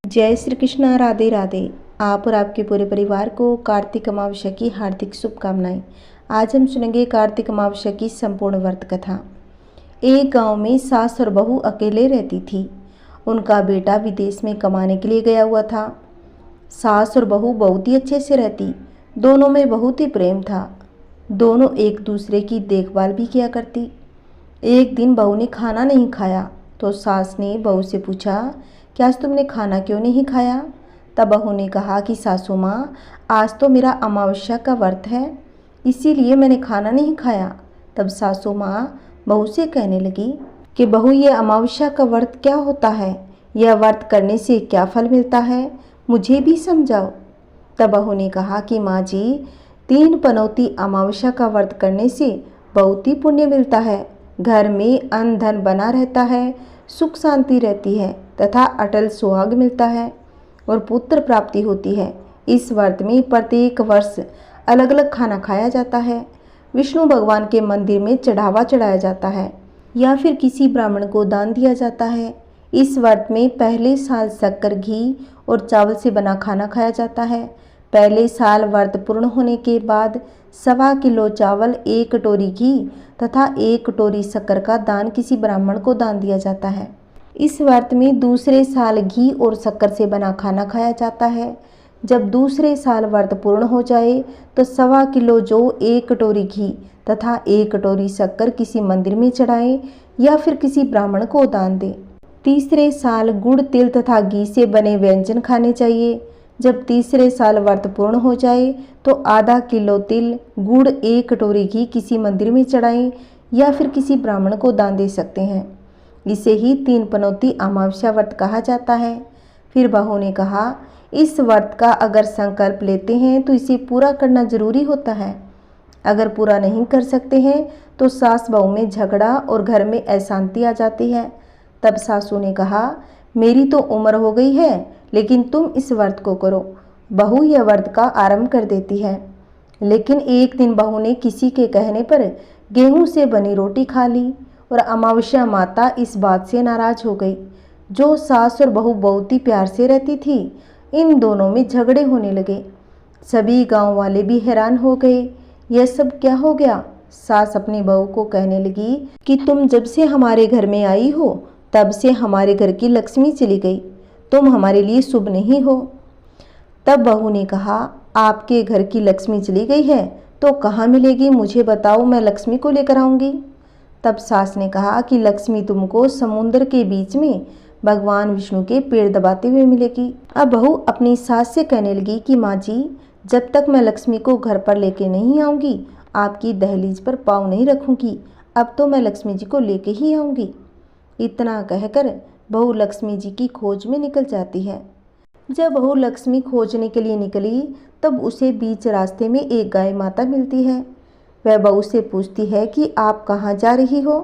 जय श्री कृष्णा। राधे राधे। आप और आपके पूरे परिवार को कार्तिक अमावस्या की हार्दिक शुभकामनाएं। आज हम सुनेंगे कार्तिक अमावस्या की संपूर्ण व्रत कथा। एक गांव में सास और बहू अकेले रहती थी। उनका बेटा विदेश में कमाने के लिए गया हुआ था। सास और बहू बहुत ही अच्छे से रहती। दोनों में बहुत ही प्रेम था। दोनों एक दूसरे की देखभाल भी किया करती। एक दिन बहू ने खाना नहीं खाया तो सास ने बहू से पूछा कि आज तुमने खाना क्यों नहीं खाया। तब बहू ने कहा कि सासू माँ, आज तो मेरा अमावस्या का व्रत है, इसीलिए मैंने खाना नहीं खाया। तब सासू माँ बहू से कहने लगी कि बहू, ये अमावस्या का व्रत क्या होता है, यह व्रत करने से क्या फल मिलता है, मुझे भी समझाओ। तब बहू ने कहा कि माँ जी, 3 पनौती अमावस्या का व्रत करने से बहुत ही पुण्य मिलता है। घर में अन्न धन बना रहता है, सुख शांति रहती है तथा अटल सुहाग मिलता है और पुत्र प्राप्ति होती है। इस व्रत में प्रत्येक वर्ष अलग अलग खाना खाया जाता है। विष्णु भगवान के मंदिर में चढ़ावा चढ़ाया जाता है या फिर किसी ब्राह्मण को दान दिया जाता है। इस व्रत में पहले साल शक्कर, घी और चावल से बना खाना खाया जाता है। पहले साल व्रत पूर्ण होने के बाद 1.25 किलो चावल, 1 कटोरी घी तथा 1 कटोरी शक्कर का दान किसी ब्राह्मण को दान दिया जाता है। इस व्रत में दूसरे साल घी और शक्कर से बना खाना खाया जाता है। जब दूसरे साल व्रत पूर्ण हो जाए तो 1.25 किलो जौ, 1 कटोरी घी तथा 1 कटोरी शक्कर किसी मंदिर में चढ़ाएं या फिर किसी ब्राह्मण को दान दें। तीसरे साल गुड़, तिल तथा घी से बने व्यंजन खाने चाहिए। जब तीसरे साल व्रत पूर्ण हो जाए तो आधा किलो तिल, गुड़, 1 कटोरी घी किसी मंदिर में चढ़ाएं या फिर किसी ब्राह्मण को दान दे सकते हैं। इसे ही 3 पनौती अमावस्या व्रत कहा जाता है। फिर बहू ने कहा, इस व्रत का अगर संकल्प लेते हैं तो इसे पूरा करना जरूरी होता है। अगर पूरा नहीं कर सकते हैं तो सास बहू में झगड़ा और घर में अशांति आ जाती है। तब सासू ने कहा, मेरी तो उम्र हो गई है, लेकिन तुम इस व्रत को करो। बहू यह व्रत का आरंभ कर देती है। लेकिन एक दिन बहू ने किसी के कहने पर गेहूं से बनी रोटी खा ली और अमावस्या माता इस बात से नाराज हो गई। जो सास और बहू बहुत ही प्यार से रहती थी, इन दोनों में झगड़े होने लगे। सभी गांव वाले भी हैरान हो गए, यह सब क्या हो गया। सास अपनी बहू को कहने लगी कि तुम जब से हमारे घर में आई हो तब से हमारे घर की लक्ष्मी चली गई, तुम हमारे लिए शुभ नहीं हो। तब बहू ने कहा, आपके घर की लक्ष्मी चली गई है तो कहाँ मिलेगी, मुझे बताओ, मैं लक्ष्मी को लेकर आऊँगी। तब सास ने कहा कि लक्ष्मी तुमको समुद्र के बीच में भगवान विष्णु के पेड़ दबाते हुए मिलेगी। अब बहू अपनी सास से कहने लगी कि माँ जी, जब तक मैं लक्ष्मी को घर पर लेके नहीं आऊँगी, आपकी दहलीज पर पाँव नहीं रखूँगी। अब तो मैं लक्ष्मी जी को लेके ही आऊँगी। इतना कहकर बहू लक्ष्मी जी की खोज में निकल जाती है। जब बहू लक्ष्मी खोजने के लिए निकली तब उसे बीच रास्ते में एक गाय माता मिलती है। वह बहू से पूछती है कि आप कहाँ जा रही हो।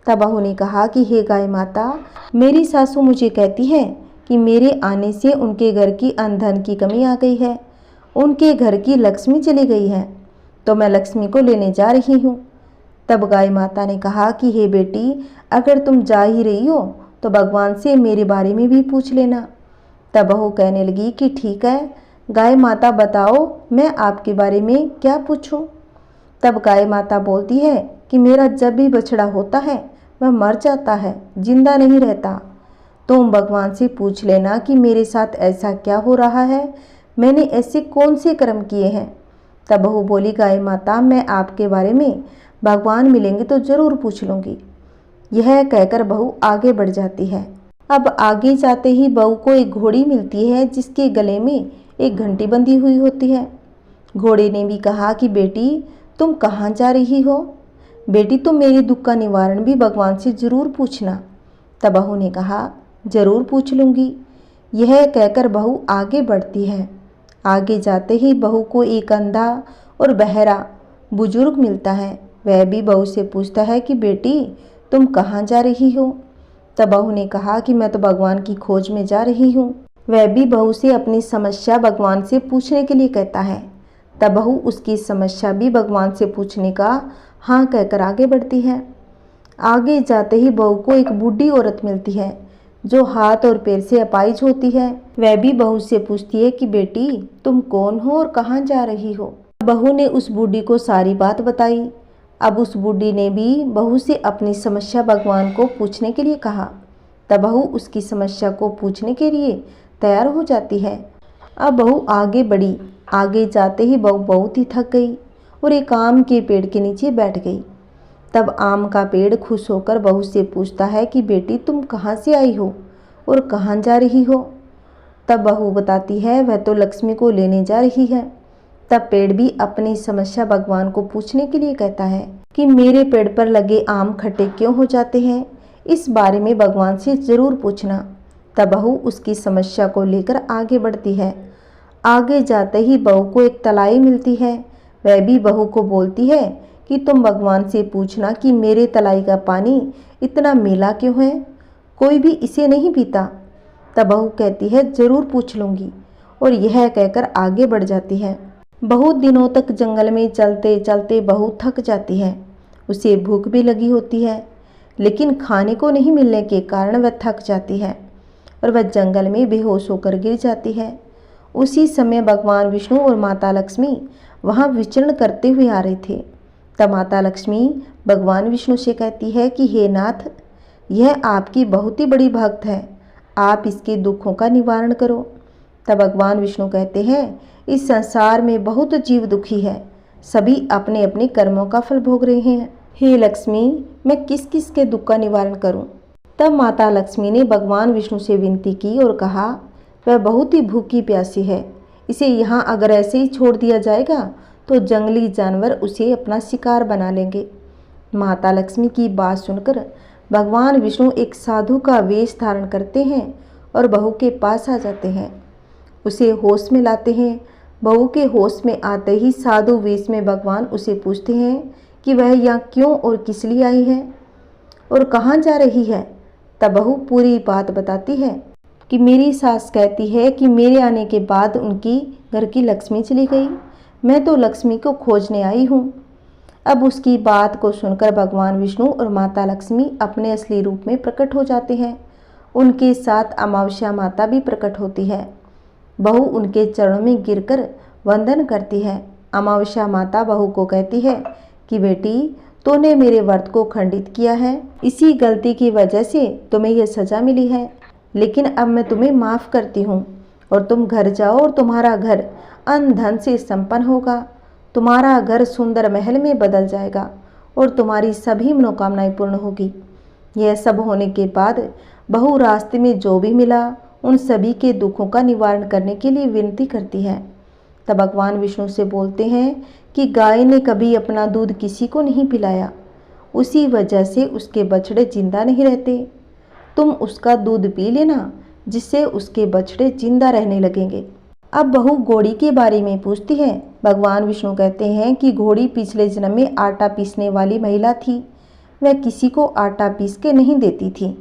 तब बहू ने कहा कि हे गाय माता, मेरी सासू मुझे कहती है कि मेरे आने से उनके घर की अन्न धन की कमी आ गई है, उनके घर की लक्ष्मी चली गई है, तो मैं लक्ष्मी को लेने जा रही हूँ। तब गाय माता ने कहा कि हे बेटी, अगर तुम जा ही रही हो तो भगवान से मेरे बारे में भी पूछ लेना। तब बहू कहने लगी कि ठीक है, गाय माता बताओ, मैं आपके बारे में क्या पूछूं। तब गाय माता बोलती है कि मेरा जब भी बछड़ा होता है वह मर जाता है, जिंदा नहीं रहता। तुम भगवान से पूछ लेना कि मेरे साथ ऐसा क्या हो रहा है, मैंने ऐसे कौन से कर्म किए हैं। तब बहू बोली, गाय माता, मैं आपके बारे में भगवान मिलेंगे तो जरूर पूछ लूँगी। यह कहकर बहू आगे बढ़ जाती है। अब आगे जाते ही बहू को एक घोड़ी मिलती है जिसके गले में एक घंटी बंधी हुई होती है। घोड़े ने भी कहा कि बेटी, तुम कहाँ जा रही हो। बेटी, तुम मेरे दुख का निवारण भी भगवान से जरूर पूछना। तब बहू ने कहा, जरूर पूछ लूँगी। यह कहकर बहू आगे बढ़ती है। आगे जाते ही बहू को एक अंधा और बहरा बुजुर्ग मिलता है। वह भी बहू से पूछता है कि बेटी, तुम कहाँ जा रही हो। तब बहू ने कहा कि मैं तो भगवान की खोज में जा रही हूँ। वह भी बहू से अपनी समस्या भगवान से पूछने के लिए कहता है। तब बहू उसकी समस्या भी भगवान से पूछने का हाँ कहकर आगे बढ़ती है। आगे जाते ही बहू को एक बूढ़ी औरत मिलती है जो हाथ और पैर से अपाहिज होती है, वह भी बहू से पूछती है कि बेटी तुम कौन हो और कहाँ जा रही हो। बहू ने उस बूढ़ी को सारी बात बताई। अब उस बूढ़ी ने भी बहू से अपनी समस्या भगवान को पूछने के लिए कहा। तब बहू उसकी समस्या को पूछने के लिए तैयार हो जाती है। अब बहू आगे बढ़ी। आगे जाते ही बहू बहुत ही थक गई और एक आम के पेड़ के नीचे बैठ गई। तब आम का पेड़ खुश होकर बहू से पूछता है कि बेटी तुम कहाँ से आई हो और कहाँ जा रही हो। तब बहू बताती है वह तो लक्ष्मी को लेने जा रही है। तब पेड़ भी अपनी समस्या भगवान को पूछने के लिए कहता है कि मेरे पेड़ पर लगे आम खट्टे क्यों हो जाते हैं, इस बारे में भगवान से ज़रूर पूछना। तब बहू उसकी समस्या को लेकर आगे बढ़ती है। आगे जाते ही बहू को एक तलाई मिलती है। वह भी बहू को बोलती है कि तुम भगवान से पूछना कि मेरे तलाई का पानी इतना मीला क्यों है, कोई भी इसे नहीं पीता। तब बहू कहती है ज़रूर पूछ लूँगी, और यह कहकर आगे बढ़ जाती है। बहुत दिनों तक जंगल में चलते चलते बहू थक जाती है। उसे भूख भी लगी होती है, लेकिन खाने को नहीं मिलने के कारण वह थक जाती है और वह जंगल में बेहोश होकर गिर जाती है। उसी समय भगवान विष्णु और माता लक्ष्मी वहाँ विचरण करते हुए आ रहे थे। तब माता लक्ष्मी भगवान विष्णु से कहती है कि हे नाथ, यह आपकी बहुत ही बड़ी भक्त है, आप इसके दुखों का निवारण करो। तब भगवान विष्णु कहते हैं इस संसार में बहुत जीव दुखी है, सभी अपने अपने कर्मों का फल भोग रहे हैं। हे लक्ष्मी, मैं किस किस के दुख का निवारण करूं? तब माता लक्ष्मी ने भगवान विष्णु से विनती की और कहा वह बहुत ही भूखी प्यासी है, इसे यहाँ अगर ऐसे ही छोड़ दिया जाएगा तो जंगली जानवर उसे अपना शिकार बना लेंगे। माता लक्ष्मी की बात सुनकर भगवान विष्णु एक साधु का वेश धारण करते हैं और बहू के पास आ जाते हैं, उसे होश में लाते हैं। बहू के होश में आते ही साधु वेश में भगवान उसे पूछते हैं कि वह यहाँ क्यों और किस लिए आई है और कहाँ जा रही है। तब बहू पूरी बात बताती है कि मेरी सास कहती है कि मेरे आने के बाद उनकी घर की लक्ष्मी चली गई, मैं तो लक्ष्मी को खोजने आई हूँ। अब उसकी बात को सुनकर भगवान विष्णु और माता लक्ष्मी अपने असली रूप में प्रकट हो जाते हैं। उनके साथ अमावस्या माता भी प्रकट होती है। बहू उनके चरणों में गिरकर वंदन करती है। अमावस्या माता बहू को कहती है कि बेटी तूने मेरे व्रत को खंडित किया है, इसी गलती की वजह से तुम्हें यह सजा मिली है, लेकिन अब मैं तुम्हें माफ़ करती हूँ और तुम घर जाओ और तुम्हारा घर अन्न धन से संपन्न होगा। तुम्हारा घर सुंदर महल में बदल जाएगा और तुम्हारी सभी मनोकामनाएं पूर्ण होगी। यह सब होने के बाद बहू रास्ते में जो भी मिला उन सभी के दुखों का निवारण करने के लिए विनती करती है। तब भगवान विष्णु से बोलते हैं कि गाय ने कभी अपना दूध किसी को नहीं पिलाया, उसी वजह से उसके बछड़े जिंदा नहीं रहते। तुम उसका दूध पी लेना, जिससे उसके बछड़े जिंदा रहने लगेंगे। अब बहू घोड़ी के बारे में पूछती है। भगवान विष्णु कहते हैं कि घोड़ी पिछले जन्म में आटा पीसने वाली महिला थी, वह किसी को आटा पीस के नहीं देती थी,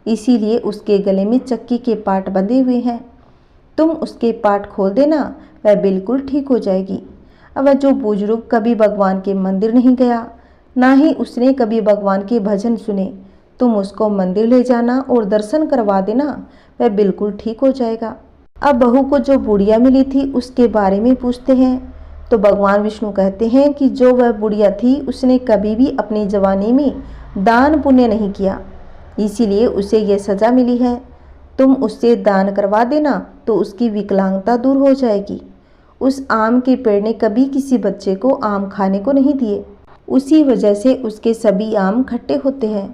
इसीलिए उसके गले में चक्की के पाट बंधे हुए हैं। तुम उसके पाट खोल देना, वह बिल्कुल ठीक हो जाएगी। अब वह जो बुजुर्ग कभी भगवान के मंदिर नहीं गया, ना ही उसने कभी भगवान के भजन सुने, तुम उसको मंदिर ले जाना और दर्शन करवा देना, वह बिल्कुल ठीक हो जाएगा। अब बहू को जो बुढ़िया मिली थी उसके बारे में पूछते हैं। तो भगवान विष्णु कहते हैं कि जो वह बुढ़िया थी उसने कभी भी अपनी जवानी में दान पुण्य नहीं किया, इसीलिए उसे यह सज़ा मिली है। तुम उससे दान करवा देना तो उसकी विकलांगता दूर हो जाएगी। उस आम के पेड़ ने कभी किसी बच्चे को आम खाने को नहीं दिए, उसी वजह से उसके सभी आम खट्टे होते हैं।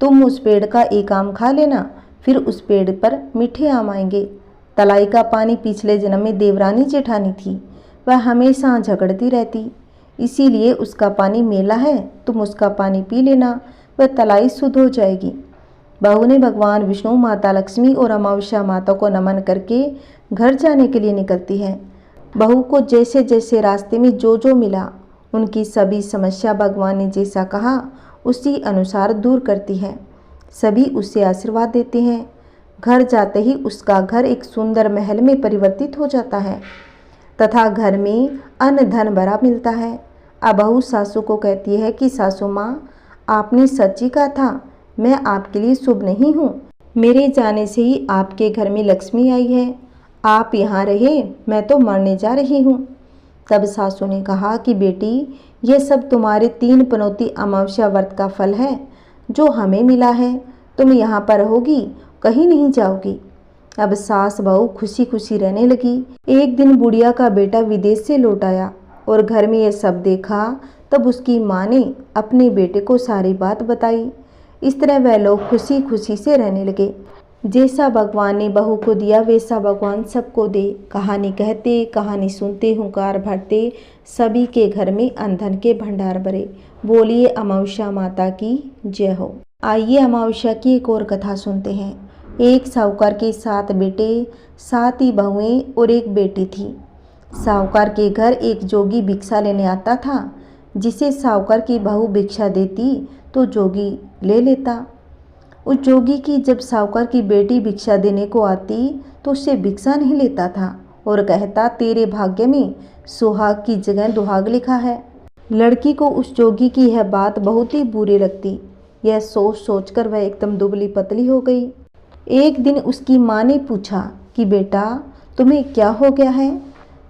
तुम उस पेड़ का एक आम खा लेना, फिर उस पेड़ पर मीठे आम आएंगे। तलाई का पानी पिछले जन्म में देवरानी जेठानी थी, वह हमेशा झगड़ती रहती, इसीलिए उसका पानी मेला है, तुम उसका पानी पी लेना, वह तलाई शुद्ध हो जाएगी। बहू ने भगवान विष्णु, माता लक्ष्मी और अमावस्या माता को नमन करके घर जाने के लिए निकलती है। बहू को जैसे जैसे रास्ते में जो जो मिला उनकी सभी समस्या भगवान ने जैसा कहा उसी अनुसार दूर करती है। सभी उसे आशीर्वाद देते हैं। घर जाते ही उसका घर एक सुंदर महल में परिवर्तित हो जाता है तथा घर में अन्न धन भरा मिलता है। अब बहू सासू को कहती है कि सासू माँ, आपने सच ही कहा था, मैं आपके लिए शुभ नहीं हूँ, मेरे जाने से ही आपके घर में लक्ष्मी आई है। आप यहाँ रहे, मैं तो मरने जा रही हूँ। तब सासू ने कहा कि बेटी, यह सब तुम्हारे 3 पनौती अमावस्या व्रत का फल है जो हमें मिला है। तुम यहाँ पर रहोगी, कहीं नहीं जाओगी। अब सास बहू खुशी खुशी रहने लगी। एक दिन बुढ़िया का बेटा विदेश से लौट आया और घर में यह सब देखा। तब उसकी माँ ने अपने बेटे को सारी बात बताई। इस तरह वह लोग खुशी खुशी से रहने लगे। जैसा भगवान ने बहू को दिया वैसा भगवान सबको दे। कहानी कहते कहानी सुनते हुंकार भरते, सभी के घर में अनधन के भंडार भरे। बोलिए अमावस्या माता की जय हो। आइए अमावस्या की एक और कथा सुनते हैं। एक साहूकार के 7 बेटे, 7 ही बहुएं और एक बेटी थी। साहूकार के घर एक जोगी भिक्षा लेने आता था। जिसे साहूकार की बहू भिक्षा देती तो जोगी ले लेता। उस जोगी की जब साहूकार की बेटी भिक्षा देने को आती तो उससे भिक्षा नहीं लेता था और कहता, तेरे भाग्य में सुहाग की जगह दुहाग लिखा है। लड़की को उस जोगी की यह बात बहुत ही बुरी लगती। यह सोच सोचकर वह एकदम दुबली पतली हो गई। एक दिन उसकी माँ ने पूछा कि बेटा, तुम्हें क्या हो गया है।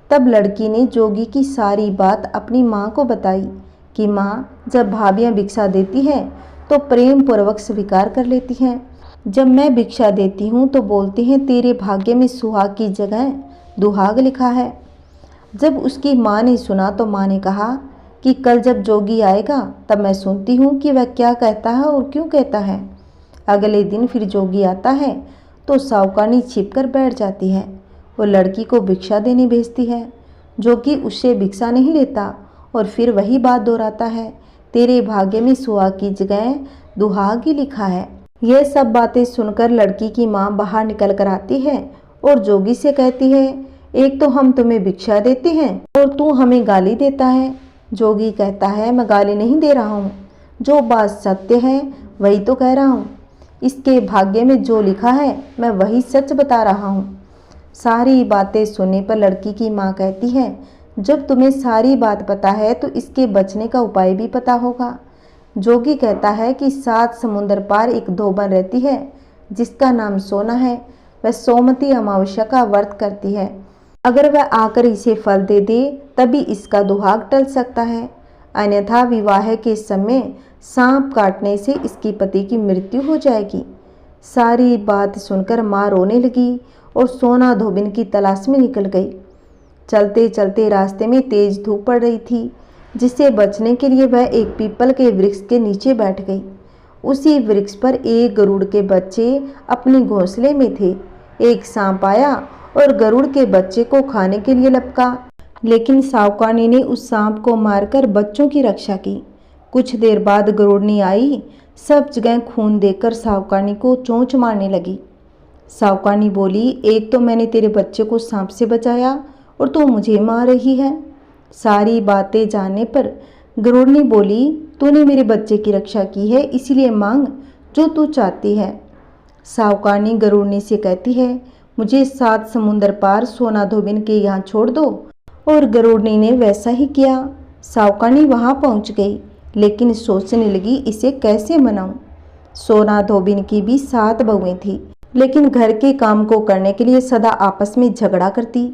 तब लड़की ने जोगी की सारी बात अपनी माँ को बताई कि माँ, जब भाभियाँ भिक्षा देती हैं तो प्रेम पूर्वक स्वीकार कर लेती हैं। जब मैं भिक्षा देती हूँ तो बोलते हैं तेरे भाग्य में सुहाग की जगह दुहाग लिखा है। जब उसकी माँ ने सुना तो माँ ने कहा कि कल जब जोगी आएगा तब मैं सुनती हूँ कि वह क्या कहता है और क्यों कहता है। अगले दिन फिर जोगी आता है तो साहूकारनी छिप कर बैठ जाती है और लड़की को भिक्षा देने भेजती है। जोगी उससे भिक्षा नहीं लेता और फिर वही बात दोहराता है, तेरे भाग्य में सुहाग की जगह दुहाग ही लिखा है। यह सब बातें सुनकर लड़की की माँ बाहर निकल कर आती है और जोगी से कहती है, एक तो हम तुम्हें भिक्षा देते हैं और तू हमें गाली देता है। जोगी कहता है, मैं गाली नहीं दे रहा हूँ, जो बात सत्य है वही तो कह रहा हूँ। इसके भाग्य में जो लिखा है मैं वही सच बता रहा हूँ। सारी बातें सुनने पर लड़की की माँ कहती है, जब तुम्हें सारी बात पता है तो इसके बचने का उपाय भी पता होगा। जोगी कहता है कि 7 समुंदर पार एक धोबन रहती है जिसका नाम सोना है। वह सोमती अमावस्या का व्रत करती है। अगर वह आकर इसे फल दे दे तभी इसका दुहाग टल सकता है, अन्यथा विवाह के समय सांप काटने से इसकी पति की मृत्यु हो जाएगी। सारी बात सुनकर माँ रोने लगी और सोना धोबिन की तलाश में निकल गई। चलते चलते रास्ते में तेज धूप पड़ रही थी, जिससे बचने के लिए वह एक पीपल के वृक्ष के नीचे बैठ गई। उसी वृक्ष पर एक गरुड़ के बच्चे अपने घोंसले में थे। एक सांप आया और गरुड़ के बच्चे को खाने के लिए लपका, लेकिन साहूकारनी ने उस सांप को मारकर बच्चों की रक्षा की। कुछ देर बाद गरुड़नी आई, सब जगह खून देखकर साहूकारनी को चोंच मारने लगी। साहूकारनी बोली, एक तो मैंने तेरे बच्चे को सांप से बचाया और तू मुझे मार रही है। सारी बातें जानने पर गरुड़नी बोली, तूने मेरे बच्चे की रक्षा की है, इसलिए मांग जो तू चाहती है। साहूकारनी गरुड़नी से कहती है, मुझे 7 समुंदर पार सोना धोबिन के यहाँ छोड़ दो। और गरुड़नी ने वैसा ही किया। साहूकारनी वहाँ पहुँच गई, लेकिन सोचने लगी इसे कैसे मनाऊं। सोना धोबिन की भी 7 बहुएं थी, लेकिन घर के काम को करने के लिए सदा आपस में झगड़ा करती।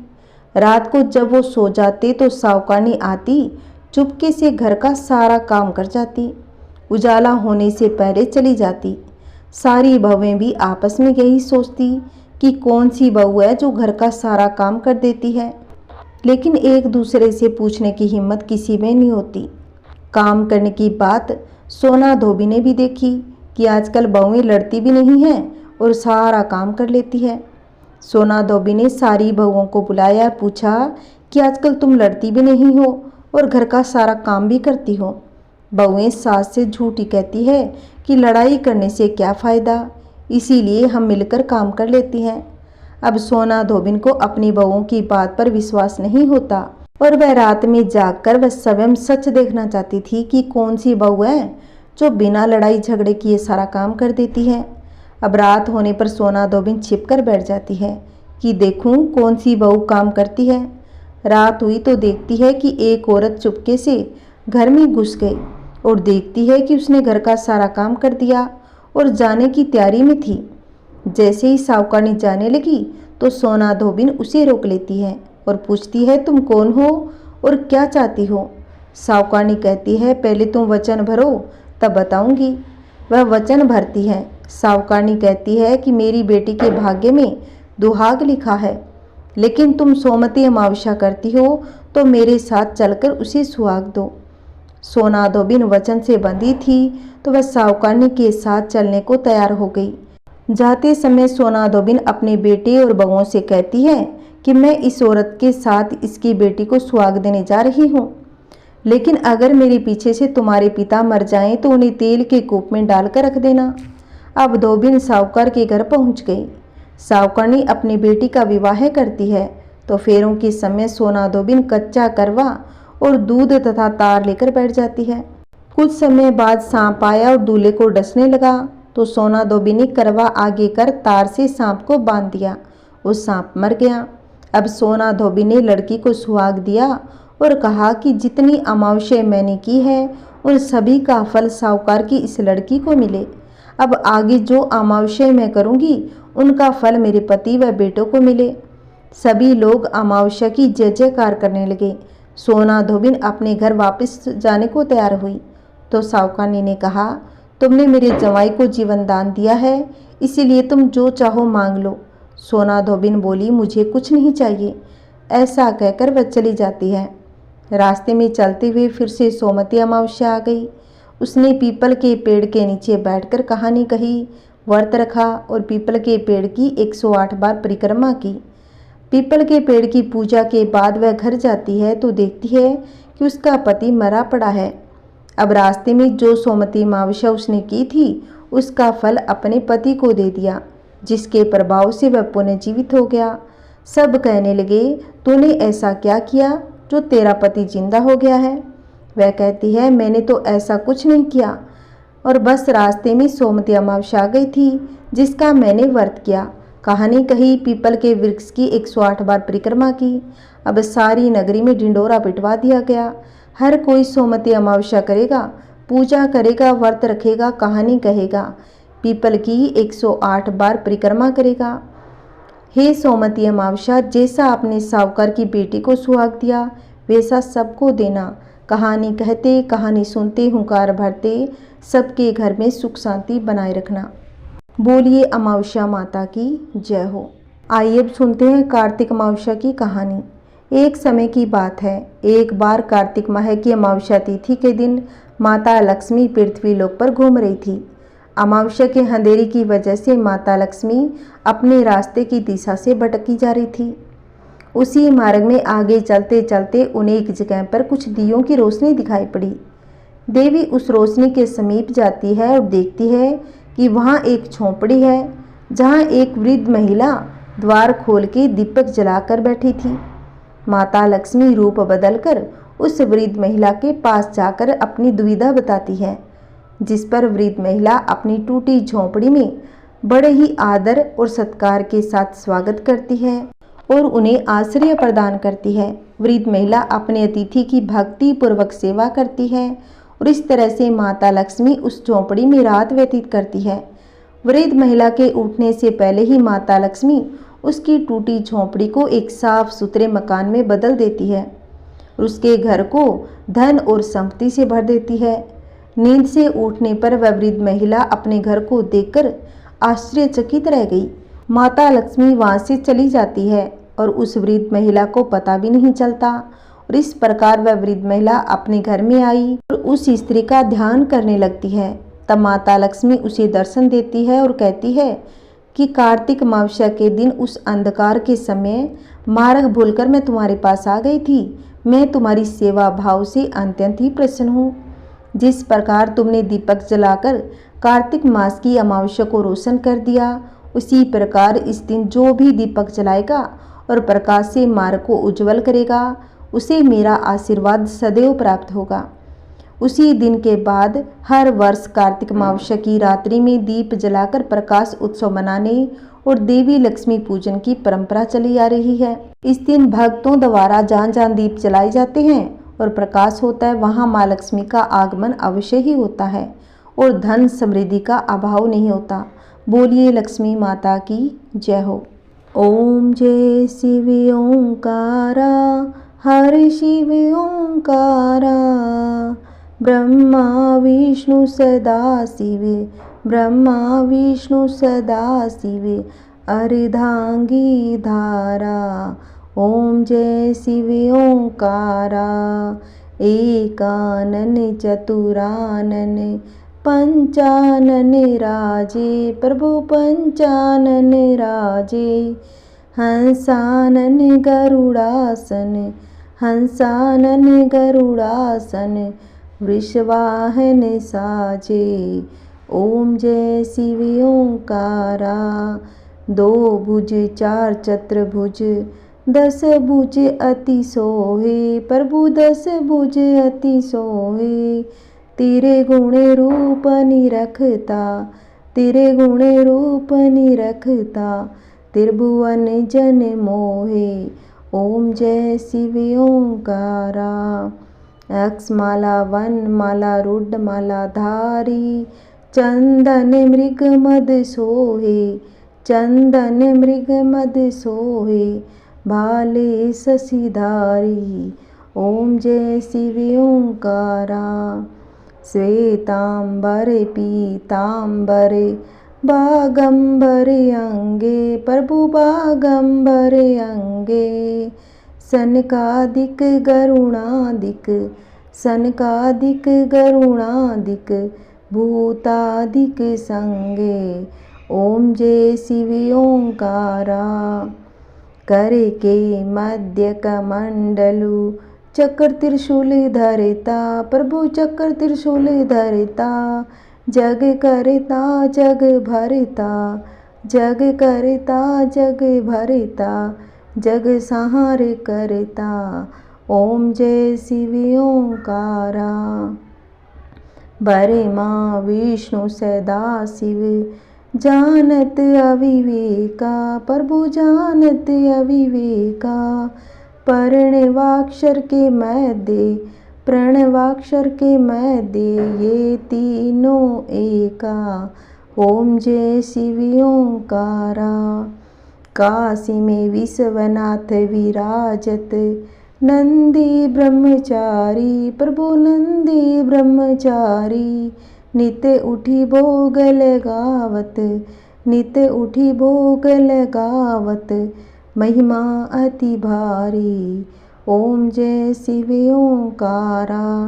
रात को जब वो सो जाते तो साहूकारनी आती, चुपके से घर का सारा काम कर जाती, उजाला होने से पहले चली जाती। सारी बहुएं भी आपस में यही सोचती कि कौन सी बहू है जो घर का सारा काम कर देती है, लेकिन एक दूसरे से पूछने की हिम्मत किसी में नहीं होती। काम करने की बात सोना धोबी ने भी देखी कि आजकल बहुएं लड़ती भी नहीं हैं और सारा काम कर लेती है। सोना धोबी ने सारी बहुओं को बुलाया और पूछा कि आजकल तुम लड़ती भी नहीं हो और घर का सारा काम भी करती हो। बहुएं सास से झूठी कहती है कि लड़ाई करने से क्या फ़ायदा, इसीलिए हम मिलकर काम कर लेती हैं। अब सोना धोबिन को अपनी बहुओं की बात पर विश्वास नहीं होता और वह रात में जागकर वह स्वयं सच देखना चाहती थी कि कौन सी बहू है जो बिना लड़ाई झगड़े किए सारा काम कर देती है। अब रात होने पर सोना धोबिन छिप कर बैठ जाती है कि देखूं कौन सी बहू काम करती है। रात हुई तो देखती है कि एक औरत चुपके से घर में घुस गई और देखती है कि उसने घर का सारा काम कर दिया और जाने की तैयारी में थी। जैसे ही सावकारनी जाने लगी तो सोना धोबिन उसे रोक लेती है और पूछती है, तुम कौन हो और क्या चाहती हो? सावकारनी कहती है, पहले तुम वचन भरो तब बताऊंगी। वह वचन भरती है। सावकारनी कहती है कि मेरी बेटी के भाग्य में दुहाग लिखा है, लेकिन तुम सोमती अमावस्या करती हो तो मेरे साथ चलकर उसे सुहाग दो। सोना धोबिन वचन से बंधी थी तो वह सावकारनी के साथ चलने को तैयार हो गई। जाते समय सोना धोबिन अपने बेटे और बहुओं से कहती है कि मैं इस औरत के साथ इसकी बेटी को सुहाग देने जा रही हूँ, लेकिन अगर मेरे पीछे से तुम्हारे पिता मर जाएं तो उन्हें तेल के कूप में डालकर रख देना। अब धोबिन साहूकार के घर पहुंच गई। सावकारनी अपनी बेटी का विवाह करती है तो फेरों के समय सोना धोबिन कच्चा करवा और दूध तथा तार लेकर बैठ जाती है। कुछ समय बाद सांप आया और दूल्हे को डसने लगा तो सोना धोबिन ने करवा आगे कर तार से सांप को बांध दिया। वो सांप मर गया। अब सोना धोबिन ने लड़की को सुहाग दिया और कहा कि जितनी अमावस्या मैंने की है उन सभी का फल साहूकार की इस लड़की को मिले। अब आगे जो अमावस्या मैं करूंगी उनका फल मेरे पति व बेटों को मिले। सभी लोग अमावस्या की जय जयकार करने लगे। सोना धोबिन अपने घर वापस जाने को तैयार हुई तो सावकारनी ने कहा, तुमने मेरे जवाई को जीवन दान दिया है, इसीलिए तुम जो चाहो मांग लो। सोना धोबिन बोली, मुझे कुछ नहीं चाहिए। ऐसा कहकर वह चली जाती है। रास्ते में चलते हुए फिर से सोमती अमावस्या आ गई। उसने पीपल के पेड़ के नीचे बैठकर कहानी कही, व्रत रखा और पीपल के पेड़ की 108 बार परिक्रमा की। पीपल के पेड़ की पूजा के बाद वह घर जाती है तो देखती है कि उसका पति मरा पड़ा है। अब रास्ते में जो सोमती अमावस्या उसने की थी उसका फल अपने पति को दे दिया, जिसके प्रभाव से वह पुनर्जीवित हो गया। सब कहने लगे, तूने ऐसा क्या किया जो तेरा पति जिंदा हो गया है? वह कहती है, मैंने तो ऐसा कुछ नहीं किया और बस रास्ते में सोमती अमावस्या आ गई थी जिसका मैंने व्रत किया। कहानी कही, पीपल के वृक्ष की 108 बार परिक्रमा की। अब सारी नगरी में ढिंडोरा पिटवा दिया गया। हर कोई सोमती अमावस्या करेगा, पूजा करेगा, व्रत रखेगा, कहानी कहेगा, पीपल की 108 बार परिक्रमा करेगा। हे सोमती अमावस्या, जैसा आपने साहूकार की बेटी को सुहाग दिया वैसा सबको देना। कहानी कहते, कहानी सुनते, हुंकार भरते, सबके घर में सुख शांति बनाए रखना। बोलिए अमावस्या माता की जय हो। आइए अब सुनते हैं कार्तिक अमावस्या की कहानी। एक समय की बात है, एक बार कार्तिक माह की अमावस्या तिथि के दिन माता लक्ष्मी पृथ्वी लोक पर घूम रही थी। अमावस्या के अंधेरे की वजह से माता लक्ष्मी अपने रास्ते की दिशा से भटकी जा रही थी। उसी मार्ग में आगे चलते चलते उन्हें एक जगह पर कुछ दियों की रोशनी दिखाई पड़ी। देवी उस रोशनी के समीप जाती है और देखती है कि वहाँ एक झोंपड़ी है जहाँ एक वृद्ध महिला द्वार खोल के दीपक जलाकर बैठी थी। माता लक्ष्मी रूप बदलकर उस वृद्ध महिला के पास जाकर अपनी दुविधा बताती है, जिस पर वृद्ध महिला अपनी टूटी झोंपड़ी में बड़े ही आदर और सत्कार के साथ स्वागत करती है और उन्हें आश्रय प्रदान करती है। वृद्ध महिला अपने अतिथि की भक्ति पूर्वक सेवा करती है और इस तरह से माता लक्ष्मी उस झोंपड़ी में रात व्यतीत करती है। वृद्ध महिला के उठने से पहले ही माता लक्ष्मी उसकी टूटी झोंपड़ी को एक साफ सुथरे मकान में बदल देती है और उसके घर को धन और संपत्ति से भर देती है। नींद से उठने पर वह वृद्ध महिला अपने घर को देखकर आश्चर्यचकित रह गई। माता लक्ष्मी वहां से चली जाती है और उस वृद्ध महिला को पता भी नहीं चलता और इस प्रकार वह वृद्ध महिला अपने घर में आई और उस स्त्री का ध्यान करने लगती है। तब माता लक्ष्मी उसे दर्शन देती है और कहती है कि कार्तिक अमावस्या के दिन उस अंधकार के समय मार्ग भूलकर मैं तुम्हारे पास आ गई थी। मैं तुम्हारी सेवा भाव से अत्यंत ही प्रसन्न हूँ। जिस प्रकार तुमने दीपक जलाकर कार्तिक मास की अमावस्या को रोशन कर दिया, उसी प्रकार इस दिन जो भी दीपक जलाएगा और प्रकाश से मार्ग को उज्जवल करेगा उसे मेरा आशीर्वाद सदैव प्राप्त होगा। उसी दिन के बाद हर वर्ष कार्तिक अमावस्या की रात्रि में दीप जलाकर प्रकाश उत्सव मनाने और देवी लक्ष्मी पूजन की परंपरा चली आ रही है। इस दिन भक्तों द्वारा जहाँ जहाँ दीप जलाए जाते हैं और प्रकाश होता है वहाँ माँ लक्ष्मी का आगमन अवश्य ही होता है और धन समृद्धि का अभाव नहीं होता। बोलिए लक्ष्मी माता की जय हो। ओम जय शिव ओंकारा, हर शिव ओंकारा, ब्रह्मा विष्णु सदा शिव, ब्रह्मा विष्णु सदा शिव, अर्धांगी धारा। ओम जय शिव ओंकारा, एकानन चतुरानन, पंचानन राजे, प्रभु पंचानन राजे। हंसानन गरुड़ासन, हंसानन गरुड़ासन, वृषवाहन साजे। ओम जय शिव ओंकारा, दो भुज चार चतुर्भुज, 10 भुज अति सोहे, प्रभु 10 भुज अति सोहे। तेरे गुण रूप निरखता, तेरे गुण रूप निरखता, त्रिभुवन जन मोहे। ओम जय शिव ओंकारा, अक्षमाला वनमाला रुद्रमाला धारी, चंदन मृग मद सोहे, चंदन मृग मद सोहे, भाले शशिधारी। ओम जय शिव ओंकारा, श्वेतांबर पीतांबर, बागंबर अंगे, प्रभु बागंबर अंगे। सनकादिक गरुणादिक, सनकादिक गरुणादिक, भूतादिक संगे। ओम जय शिव ओंकारा, कर के मध्य कमंडलु, चक्र त्रिशूल धरता, प्रभु चक्र त्रिशूल धरता। जग करता जग भरता, जग करता जग भरता, जग संहार करता। ओम जय शिव ओंकारा, ब्रह्मा विष्णु सदा शिव, जानत अविवेका, प्रभु जानत अविवेका। प्रणवाक्षर के मध्य, प्रणवाक्षर के मध्य, ये तीनों एका। ओम जय शिव ओंकारा, काशी में विश्वनाथ विराजत, नंदी ब्रह्मचारी, प्रभु नंदी ब्रह्मचारी। नित्य उठी भोग लगावत, नित्य उठी भोग लगावत, महिमा अति भारी। ओम जय शिव ओंकारा,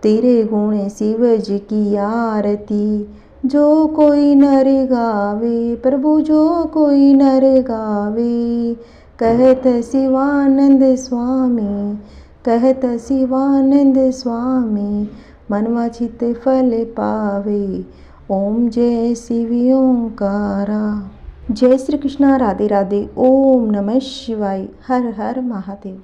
तेरे गुण शिव जी की आरती, जो कोई नर गावे, प्रभु जो कोई नर गावे। कहत शिवानंद स्वामी, कहत शिवानंद स्वामी, मनवांछित फल पावे। ओम जय शिव ओंकारा। जय श्री कृष्णा, राधे राधे। ओम नमः शिवाय। हर हर महादेव।